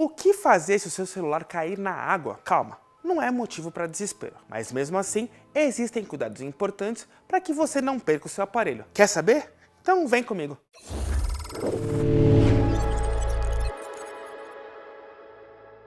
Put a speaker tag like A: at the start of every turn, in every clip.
A: O que fazer se o seu celular cair na água? Calma, não é motivo para desespero, mas mesmo assim existem cuidados importantes para que você não perca o seu aparelho. Quer saber? Então vem comigo!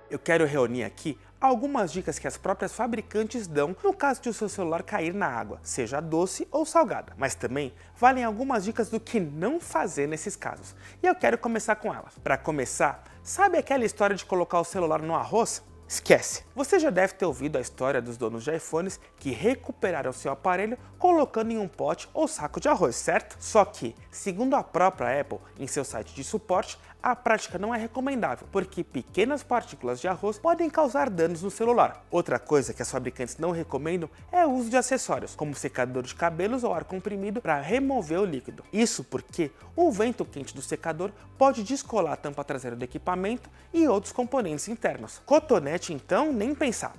A: Eu quero reunir aqui algumas dicas que as próprias fabricantes dão no caso de o seu celular cair na água, seja doce ou salgada. Mas também valem algumas dicas do que não fazer nesses casos. E eu quero começar com elas. Para começar, sabe aquela história de colocar o celular no arroz? Esquece! Você já deve ter ouvido a história dos donos de iPhones que recuperaram seu aparelho colocando em um pote ou saco de arroz, certo? Só que, segundo a própria Apple, em seu site de suporte, a prática não é recomendável, porque pequenas partículas de arroz podem causar danos no celular. Outra coisa que as fabricantes não recomendam é o uso de acessórios, como secador de cabelos ou ar comprimido para remover o líquido. Isso porque o vento quente do secador pode descolar a tampa traseira do equipamento e outros componentes internos. Cotonete, então, nem pensar.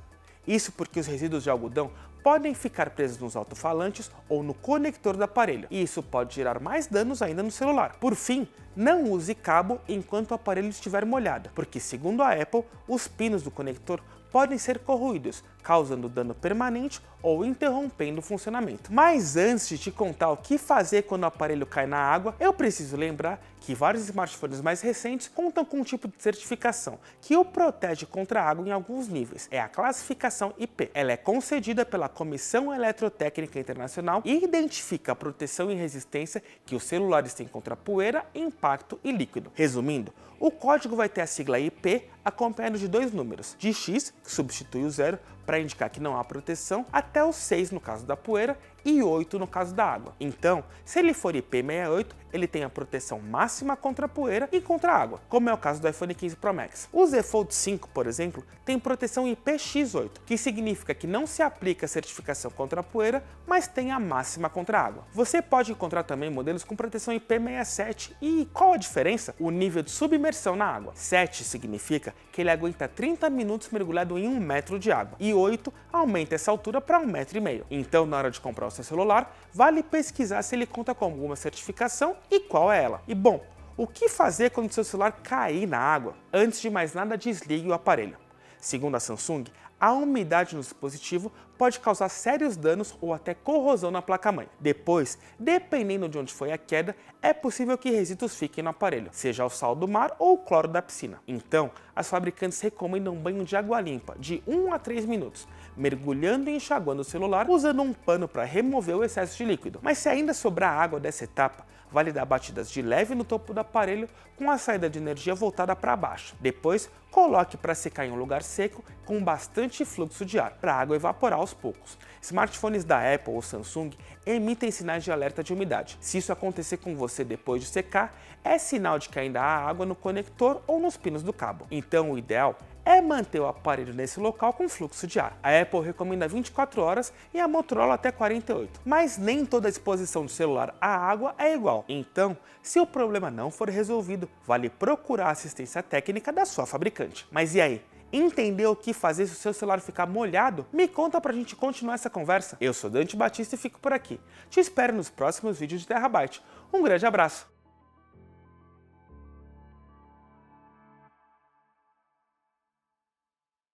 A: Isso porque os resíduos de algodão podem ficar presos nos alto-falantes ou no conector do aparelho, e isso pode gerar mais danos ainda no celular. Por fim, não use cabo enquanto o aparelho estiver molhado, porque segundo a Apple, os pinos do conector podem ser corroídos, causando dano permanente ou interrompendo o funcionamento. Mas antes de te contar o que fazer quando o aparelho cai na água, eu preciso lembrar que vários smartphones mais recentes contam com um tipo de certificação que o protege contra a água em alguns níveis. É a classificação IP. Ela é concedida pela Comissão Eletrotécnica Internacional e identifica a proteção e resistência que os celulares têm contra poeira, impacto e líquido. Resumindo, o código vai ter a sigla IP acompanhado de dois números, de X, que substitui o 0 para indicar que não há proteção, até o 6 no caso da poeira e 8 no caso da água. Então, se ele for IP68, ele tem a proteção máxima contra a poeira e contra a água, como é o caso do iPhone 15 Pro Max. O Z Fold 5, por exemplo, tem proteção IPX8, que significa que não se aplica a certificação contra a poeira, mas tem a máxima contra a água. Você pode encontrar também modelos com proteção IP67, e qual a diferença? O nível de submersão na água. 7 significa que ele aguenta 30 minutos mergulhado em 1 metro de água, e 8 aumenta essa altura para 1,5 metro. Então, na hora de comprar o seu celular, vale pesquisar se ele conta com alguma certificação e qual é ela. E bom, o que fazer quando o seu celular cair na água? Antes de mais nada, desligue o aparelho. Segundo a Samsung, a umidade no dispositivo pode causar sérios danos ou até corrosão na placa-mãe. Depois, dependendo de onde foi a queda, é possível que resíduos fiquem no aparelho, seja o sal do mar ou o cloro da piscina. Então, as fabricantes recomendam um banho de água limpa de 1 a 3 minutos, mergulhando e enxaguando o celular usando um pano para remover o excesso de líquido. Mas se ainda sobrar água dessa etapa, vale dar batidas de leve no topo do aparelho com a saída de energia voltada para baixo. Depois, coloque para secar em um lugar seco com bastante fluxo de ar, para a água evaporar aos poucos. Smartphones da Apple ou Samsung emitem sinais de alerta de umidade. Se isso acontecer com você depois de secar, é sinal de que ainda há água no conector ou nos pinos do cabo. Então o ideal é manter o aparelho nesse local com fluxo de ar. A Apple recomenda 24 horas e a Motorola até 48. Mas nem toda a exposição do celular à água é igual. Então, se o problema não for resolvido, vale procurar a assistência técnica da sua fabricante. Mas e aí? Entendeu o que fazer se o seu celular ficar molhado? Me conta pra gente continuar essa conversa. Eu sou Dante Batista e fico por aqui. Te espero nos próximos vídeos de Terabyte. Um grande abraço!